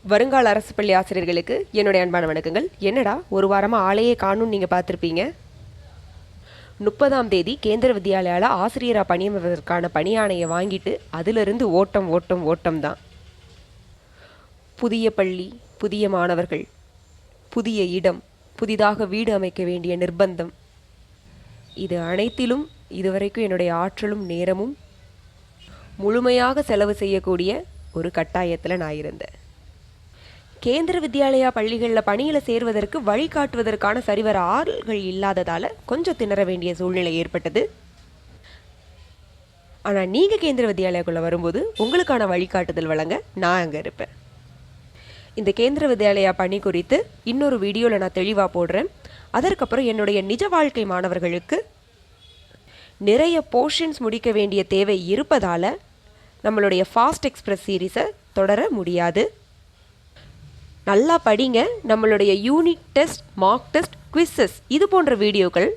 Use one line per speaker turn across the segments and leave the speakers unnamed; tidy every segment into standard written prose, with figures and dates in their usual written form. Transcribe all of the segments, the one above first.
வருங்கால அரசு பள்ளி ஆசிரியர்களுக்கு என்னுடைய அன்பான வணக்கங்கள். என்னடா ஒரு வாரமாக ஆளையே காணும்னு நீங்கள் பார்த்துருப்பீங்க. 30ஆம் தேதி கேந்திர வித்யாலயாவில் ஆசிரியராக பணியமர்வதற்கான பணியாணையை வாங்கிட்டு அதிலிருந்து ஓட்டம் தான். புதிய பள்ளி, புதிய மாணவர்கள், புதிய இடம், புதிதாக வீடு அமைக்க வேண்டிய நிர்பந்தம், இது அனைத்திலும் இதுவரைக்கும் என்னுடைய ஆற்றலும் நேரமும் முழுமையாக செலவு செய்யக்கூடிய ஒரு கட்டாயத்தில் நான் இருந்தேன். கேந்திர வித்யாலயா பள்ளிகளில் பணியில் சேர்வதற்கு வழிகாட்டுவதற்கான சரிவர ஆள்கள் இல்லாததால் கொஞ்சம் திணற வேண்டிய சூழ்நிலை ஏற்பட்டது. ஆனால் நீங்கள் கேந்திர வித்யாலயாக்குள்ளே வரும்போது உங்களுக்கான வழிகாட்டுதல் வழங்க நான் அங்கே இருப்பேன். இந்த கேந்திர வித்யாலயா பணி குறித்து இன்னொரு வீடியோவில் நான் தெளிவாக போடுறேன். அதற்கப்புறம் என்னுடைய நிஜ வாழ்க்கை மாணவர்களுக்கு நிறைய போர்ஷன்ஸ் முடிக்க வேண்டிய தேவை இருப்பதால் நம்மளுடைய ஃபாஸ்ட் எக்ஸ்பிரஸ் சீரீஸை தொடர முடியாது. நல்லா படிங்க. நம்மளுடைய unit test, mark test, quizzes இது போன்ற வீடியோக்கள்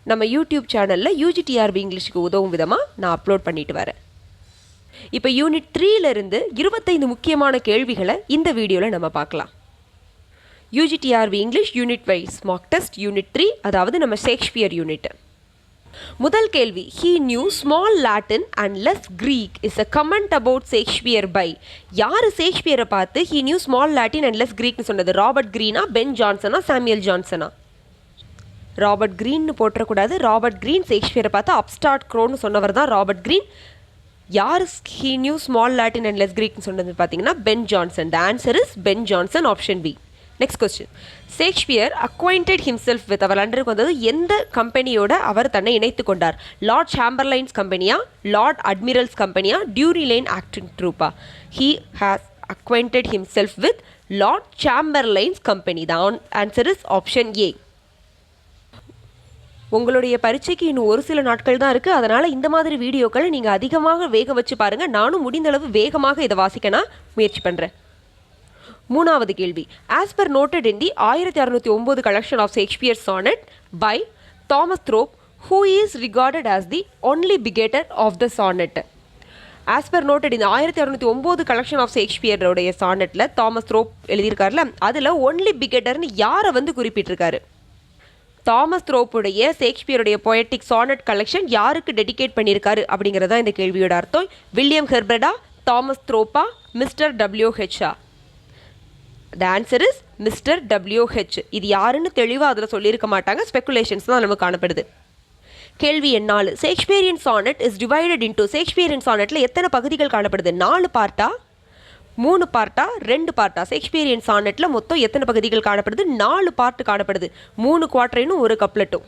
நம்ம யூடியூப் சேனலில் UG TRB இங்கிலீஷுக்கு உதவும் விதமாக நான் அப்லோட் பண்ணிட்டு வரேன். இப்போ யூனிட் 3லேருந்து 25 முக்கியமான கேள்விகளை இந்த வீடியோவில் நம்ம பார்க்கலாம். UG TRB English unit wise mark test unit 3, அதாவது நம்ம ஷேக்ஸ்பியர் யூனிட். முதல் கேள்வி, he knew small Latin and less Greek is a comment about Shakespeare by. யார் ஷேக்ஸ்பியரை பார்த்து he knew small Latin and less Greekனு சொன்னது? ராபர்ட் கிரீனா, பென் ஜான்சனா, சாமுவேல் ஜான்சனா? ராபர்ட் கிரீன்னு போட்டக்கூடாது. ராபர்ட் கிரீன் ஷேக்ஸ்பியரை பார்த்து அப்ஸ்டார்ட் க்ரோன்னு சொன்னவர் தான் ராபர்ட் கிரீன். யார் he knew small Latin and less Greekனு சொன்னது பார்த்தீங்கன்னா Ben Jonson. The answer is Ben Jonson, option B. Next question, Shakespeare acquainted himself with, அவர் லண்டனுக்கு வந்தது எந்த கம்பெனியோட அவர் தன்னை இணைத்து கொண்டார்? லார்ட் சாம்பர்லைன்ஸ் கம்பெனியா, லார்ட் அட்மிரல்ஸ் கம்பெனியா, டியூரி லைன் ஆக்டிங் ட்ரூப்பா? He has acquainted himself with Lord Chamberlain's company. The answer is option A. உங்களுடைய பரீட்சைக்கு இன்னும் ஒரு சில நாட்கள் தான் இருக்குது. அதனால் இந்த மாதிரி வீடியோக்களை நீங்கள் அதிகமாக வேக வச்சு பாருங்கள். நானும் முடிந்தளவு வேகமாக இதை வாசிக்க நான் முயற்சி பண்ணுறேன். மூணாவது கேள்வி, as per noted in the 1609 collection of Shakespeare sonnet by Thomas Thorpe, who is regarded as the only begetter of the sonnet? As per noted இந்த 1609 கலெக்ஷன் ஆஃப் ஷேக்ஸ்பியருடைய சானட்டில் தாமஸ் த்ரோப் எழுதியிருக்காருல, அதில் ஒன்லி பிகேட்டர்னு யாரை வந்து குறிப்பிட்டிருக்காரு? தாமஸ் த்ரோப்புடைய ஷேக்ஸ்பியருடைய பொயட்டிக் சானட் கலெக்ஷன் யாருக்கு டெடிகேட் பண்ணியிருக்காரு அப்படிங்கிறது தான் இந்த கேள்வியோட அர்த்தம். வில்லியம் ஹெர்பர்டா, தாமஸ் த்ரோப்பா, Mister WH? The answer is Mister WH. இது யாருன்னு தெளிவாக அதில் சொல்லியிருக்க மாட்டாங்க, ஸ்பெகுலேஷன்ஸ் தான் நமக்கு காணப்படுது. கேள்வி எண் 4, ஷேக்ஸ்பியரின் சானட் இஸ் டிவைடட் இன்டூ. ஷேக்ஸ்பியரின் சானட்டில் எத்தனை பகுதிகள் காணப்படுது? 4 பார்ட்டா, 3 பார்ட்டா, 2 பார்ட்டா? ஷேக்ஸ்பியரின் சானட்டில் மொத்தம் எத்தனை பகுதிகள் காணப்படுது? 4 பார்ட் காணப்படுது. 3 குவார்டரைனும் ஒரு கப்லெட்டும்.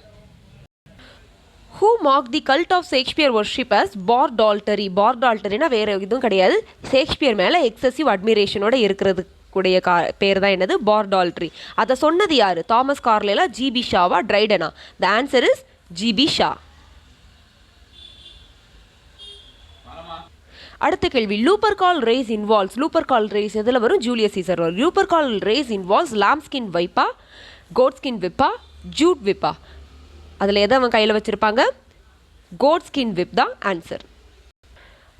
Who mark the cult of Shakespeare worship as bardolatry? பார்டால்டரினா வேறு எதுவும் கிடையாது, ஷேக்ஸ்பியர் மேலே எக்ஸசிவ் அட்மிரேஷனோட இருக்கிறது கூடிய பேர் தான் என்னது? பார்டால்ட்ரி. அதை சொன்னது யார்? தாமஸ் கார்லேலா, GB ஷாவா, ட்ரைடனா? The answer is GB Shaw. அடுத்த கேள்வி, Lupercal race involves. Lupercal race எதில் வரும்? ஜூலியஸ் சீசர் வரும். லூப்பர்கால் ரேஸ் இன்வால்வ்ஸ் லாம்ஸ்கின் வைப்பா, கோட்ஸ்கின் விப்பா, ஜூட் விப்பா? அதில் எதை அவன் கையில் வச்சுருப்பாங்க? கோட்ஸ்கின் விப் தான் ஆன்சர்.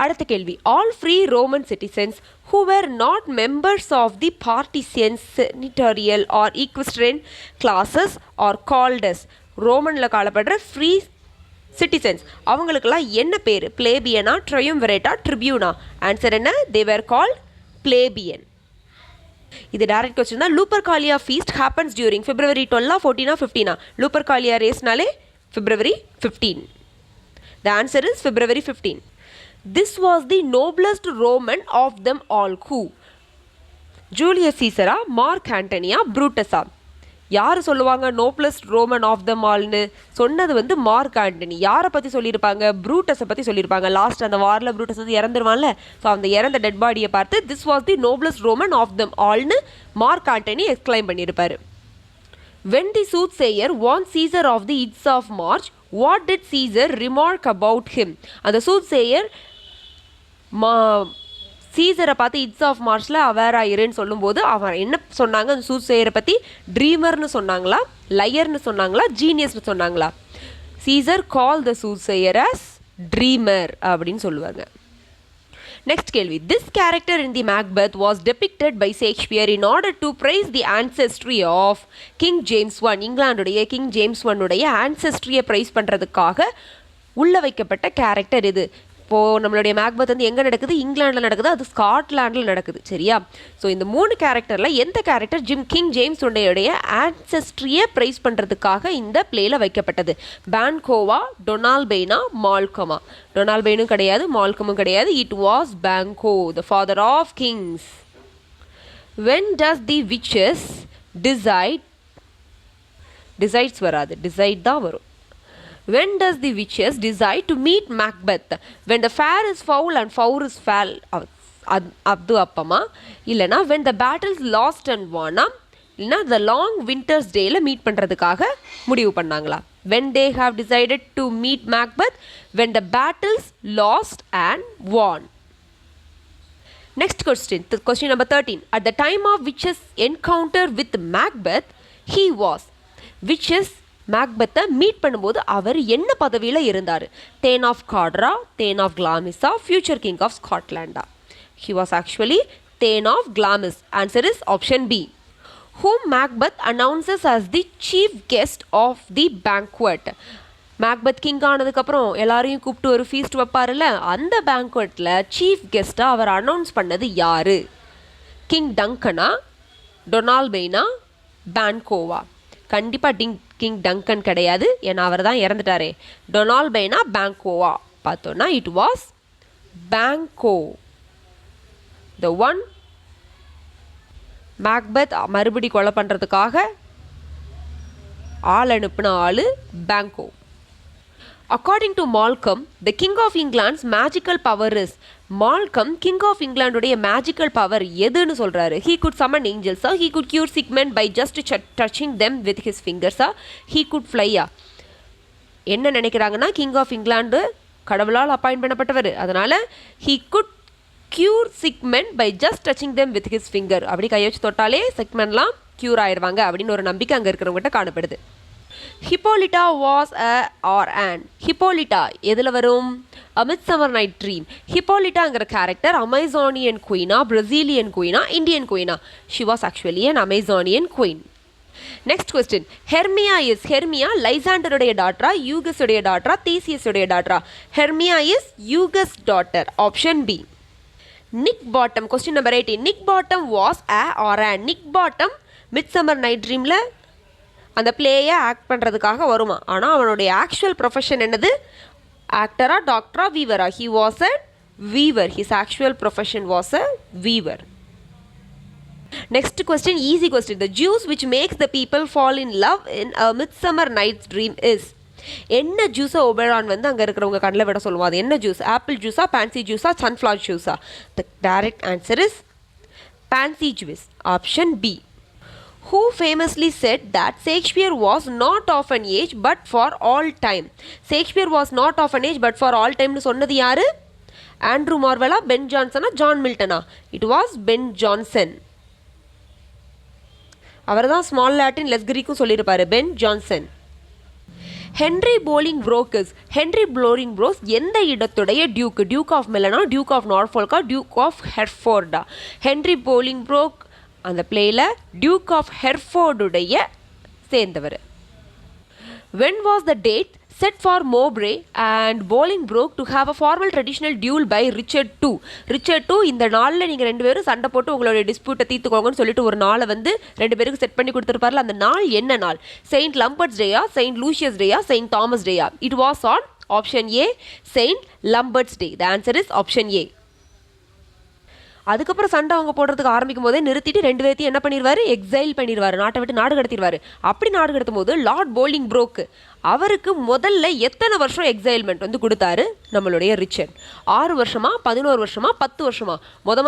அடுத்த கேள்வி, all free Roman citizens who were not members of the partisan, senatorial or equestrian classes are called as. ரோமனில் காணப்படுற ஃப்ரீ சிட்டிசன்ஸ் அவங்களுக்கெல்லாம் என்ன பேர்? பிளேபியனா, ட்ரையும்விரேட்டா, ட்ரிபியூனா? ஆன்சர் என்ன? they were called plebeian. இது டைரக்ட் கொஸ்டின் தான். Lupercalia feast happens during February 12, 14, 15? Lupercalia ரேஸ்னாலே February 15. The answer is February 15. This was the noblest Roman of them all. Who? Julius சீசரா, மார்க் ஆண்டனியா, ப்ரூட்டஸா? யார் சொல்லுவாங்க நோப்லஸ்ட் ரோமன் ஆஃப் தம் ஆல்னு? சொன்னது வந்து மார்க் ஆண்டனி. யாரை பற்றி சொல்லியிருப்பாங்க? ப்ரூட்டஸை பற்றி சொல்லியிருப்பாங்க. லாஸ்ட் அந்த வாரில் ப்ரூட்டஸ் வந்து இறந்துருவான்ல, ஸோ அந்த இறந்த டெட் பாடியை பார்த்து this was the noblest Roman of them ஆல்னு மார்க் ஆண்டனி எக்ஸ்கிளைம் பண்ணியிருப்பாரு. When the soothsayer warned Caesar of the Ides of March, what did Caesar remark about him? அந்த soothsayer சீசரை பார்த்து இட்ஸ் ஆஃப் மார்ச்சில் அவேராக இருன்னு சொல்லும்போது அவன் என்ன சொன்னாங்க? அந்த சூசேயரை பற்றி ட்ரீமர்னு சொன்னாங்களா, லயர்னு சொன்னாங்களா, ஜீனியஸ்னு சொன்னாங்களா? சீசர் கால் த சூசேயர் அஸ் ட்ரீமர் அப்படின்னு சொல்லுவாங்க. Next கேள்வி. This character in the Macbeth was depicted by Shakespeare in order to praise the ancestry of King James I. இங்கிலாந்துடைய கிங் ஜேம்ஸ் உடைய ஆன்செஸ்ட்ரியை ப்ரைஸ் பண்ணுறதுக்காக உள்ள வைக்கப்பட்ட கேரக்டர் இது. இப்போது நம்மளுடைய மேக்பத் வந்து எங்கே நடக்குது? இங்கிலாண்டில் நடக்குது, அது ஸ்காட்லாண்டில் நடக்குது. சரியா? ஸோ இந்த 3 கேரக்டரில் எந்த கேரக்டர் கிங் ஜேம்ஸ் உடைய ஆன்செஸ்ட்ரியை ப்ரைஸ் பண்ணுறதுக்காக இந்த பிளேயில் வைக்கப்பட்டது? பேன்கோவா, டொனால்பெய்னா, மால்கமா? டொனால்பெய்னும் கிடையாது, மால்கமும் கிடையாது. It was Banquo, the father of kings. when does the witches decides வராது, decide தான் வரும். When does the witches decide to meet Macbeth? When the fair is foul and foul is foul. அது அப்பமா இல்லைனா when the battle is lost and won, இல்லைனா the long winter's dayல meet பண்ணுறதுக்காக முடிவு பண்ணாங்களா? When they have decided to meet Macbeth, when the battles lost and won. Next question, question number 13. At the time of witches encounter with Macbeth, he was. Witches மேக்பெத்தை meet பண்ணும்போது அவர் என்ன பதவியில் இருந்தார்? Thane of காட்ரா, thane of கிளாமிஸா, future king of ஸ்காட்லாண்டா? He was actually thane of Glamis. Answer is option B. whom Macbeth announces as the chief guest of the banquet. Macbeth king ஆனதுக்கப்புறம் எல்லாரையும் கூப்பிட்டு ஒரு ஃபீஸ்ட் வைப்பார்ல, அந்த பேங்க்வெட்டில் சீஃப் கெஸ்ட்டாக அவர் announce பண்ணது யார்? கிங் டங்கனா, டொனால்பெய்னா, பேன்கோவா? கண்டிப்பாக கிங் டங்கன் கிடையாது, ஏன்னா அவர் தான் இறந்துட்டாரே. டொனால்பெய்னா, பேங்கோவா பார்த்தோன்னா it was Banquo. The one Macbeth மறுபடி கொலை பண்ணுறதுக்காக ஆள் அனுப்பின ஆள் பேங்கோ. According to Malcolm, the King of England's magical power is. Malcolm, King of England உடைய magical power எதுன்னு சொல்கிறாரு? He could summon angels, he could cure sick men by just touching them with his fingers, he could fly. என்ன நினைக்கிறாங்கன்னா, king of England கடவுளால் appoint பண்ணப்பட்டவர், அதனால் he could cure sick men by just touching them with his finger. அப்படி கையை வச்சு தொட்டாலே sick menலாம் cure ஆயிடுவாங்க அப்படின்னு ஒரு நம்பிக்கை அங்கே இருக்கிறவங்ககிட்ட காணப்படுது. Hippolyta was a or an. Hippolyta எதில் வரும்? A Midsummer Night Dream. Hippolytaங்கிற கேரக்டர் அமேசானியன் குயினா, பிரசீலியன் குயினா, இந்தியன் குயினா? She was actually an Amazonian queen. Next question. Hermia is. Hermia லைசாண்டருடைய டாட்டரா, யூகஸுடைய டாட்டரா, தீசியஸுடைய டாட்டரா? Hermia is Egeus daughter. Option B. Nick Bottom. Question number 18. Nick Bottom was a or an. Nick Bottom Midsummer Night Dreamல அந்த பிளேயை act பண்ணுறதுக்காக வருமா? ஆனால் அவனுடைய ஆக்சுவல் ப்ரொஃபஷன் என்னது? ஆக்டரா, டாக்டரா, வீவரா? He was a weaver. His actual profession was a weaver. Next question, easy question. The juice which makes the people fall in love in a midsummer night's dream is. என்ன ஜூஸை Oberon வந்து அங்கே இருக்கிறவங்க கண்ணில் விட சொல்லுவோம்? அது என்ன ஜூஸ்? ஆப்பிள் ஜூஸா, பான்சி ஜூஸா, சன்ஃப்ளவர் ஜூஸா? The direct answer is pansy juice. Option B. Who famously said that Shakespeare was not of an age but for all time? Shakespeare was not of an age but for all time னு சொன்னது யாரு? Andrew மார்வெலா, Ben ஜான்சனா, John மில்டனா? It was Ben Jonson. அவர் தான் small Latin less கிரீக்கும் சொல்லியிருப்பாரு, Ben Jonson. Henry Bolingbroke's. Henry Bolingbroke's எந்த இடத்துடைய டியூக்? டியூக் ஆஃப் மெலனா, டியூக் ஆஃப் நார்ஃபோல்கா, டியூக் ஆஃப் ஹெர்ஃபோர்டா? ஹென்ரி போலிங்ப்ரோக் அந்த பிளேயில் டியூக் ஆஃப் ஹெர்ஃபோர்டுடைய சேர்ந்தவர். When was the date set for Mowbray and Bolingbroke to have a formal traditional duel by Richard II? Richard II இந்த நாளில் நீங்கள் 2 பேரும் சண்டை போட்டு உங்களுடைய டிஸ்பியூட்டை தீர்த்துக்கோங்கன்னு சொல்லிட்டு ஒரு நாளை வந்து 2 பேருக்கு செட் பண்ணி கொடுத்துருப்பார்ல, அந்த நாள் என்ன நாள்? செயின்ட் லம்பர்ட்ஸ் டேயா, செயின்ட் லூசியஸ் டேயா, செயின்ட் தாமஸ் டேயா? It was on option A, Saint Lambert's day. The answer is option A. அதுக்கப்புறம் சண்டை அவங்க போடுறதுக்கு ஆரம்பிக்கும் போதே நிறுத்திட்டு 2 பேர்த்தையும் என்ன பண்ணிடுவார்? எக்ஸைல் பண்ணிடுவார், நாட்டை விட்டு நாடு கடத்திடுவார். அப்படி நாடு கடத்தும் போது லார்ட் போலிங்ப்ரோக் அவருக்கு முதல்ல எத்தனை வருஷம் எக்ஸைல்மெண்ட் வந்து கொடுத்தாரு நம்மளுடைய ரிச்சர்ட்? 6 வருஷமா, 11 வருஷமா, 10 வருஷமா?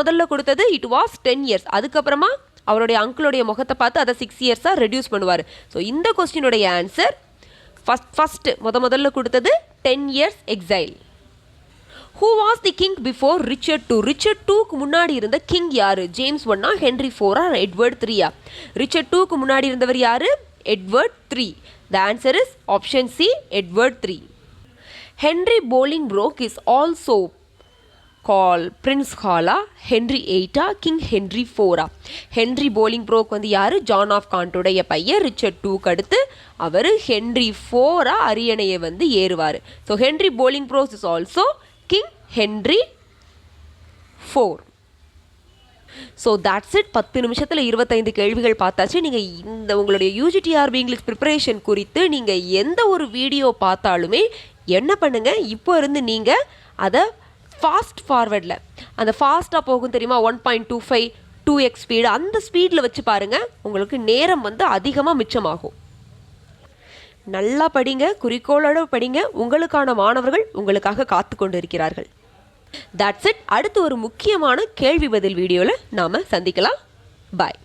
முதல்ல கொடுத்தது இட் வாஸ் 10 இயர்ஸ். அதுக்கப்புறமா அவருடைய அங்கிளுடைய முகத்தை பார்த்து அதை 6 இயர்ஸாக ரெடியூஸ் பண்ணுவார். ஸோ இந்த கொஸ்டினுடைய ஆன்சர் ஃபஸ்ட்டு முதல்ல கொடுத்தது 10 years exile. Who was the king before Richard II? Richard IIக்கு முன்னாடி இருந்த கிங் யாரு? ஜேம்ஸ் ஒன்னா, ஹென்ரி 4ஆ, எட்வர்ட் 3ஆ? Richard IIக்கு முன்னாடி இருந்தவர் யாரு? Edward 3. The answer is option C, Edward 3. Henry Bolingbroke is also call Prince ஹாலா, ஹென்ரி எயிட்டா, கிங் ஹென்ரி ஃபோரா? ஹென்ரி போலிங் ப்ரோக் வந்து யார்? ஜான் ஆஃப் காண்டோடைய பையன் ரிச்சர்ட் டூக்கு அடுத்து அவர் ஹென்ரி ஃபோரா அரியணையை வந்து ஏறுவார். So Henry Bolingbroke is also King Henry four. So that's it. 10 நிமிஷத்தில் 25 கேள்விகள் பார்த்தாச்சு. நீங்கள் இந்த உங்களுடைய UG TRB இங்கிலீஷ் ப்ரிப்பரேஷன் குறித்து நீங்கள் எந்த ஒரு வீடியோ பார்த்தாலுமே என்ன பண்ணுங்கள், இப்போ இருந்து நீங்கள் அதை ஃபாஸ்ட் ஃபார்வர்டில், அந்த ஃபாஸ்ட்டாக போகும் தெரியுமா, 1.25 2x ஸ்பீடு, அந்த ஸ்பீடில் வச்சு பாருங்கள். உங்களுக்கு நேரம் வந்து அதிகமாக மிச்சமாகும். நல்லா படிங்க, குறிக்கோளோடு படிங்க. உங்களுக்கான மாணவர்கள் உங்களுக்காக காத்து கொண்டு இருக்கிறார்கள். That's it. அடுத்து ஒரு முக்கியமான கேள்வி பதில் வீடியோவில் நாம் சந்திக்கலாம். பாய்.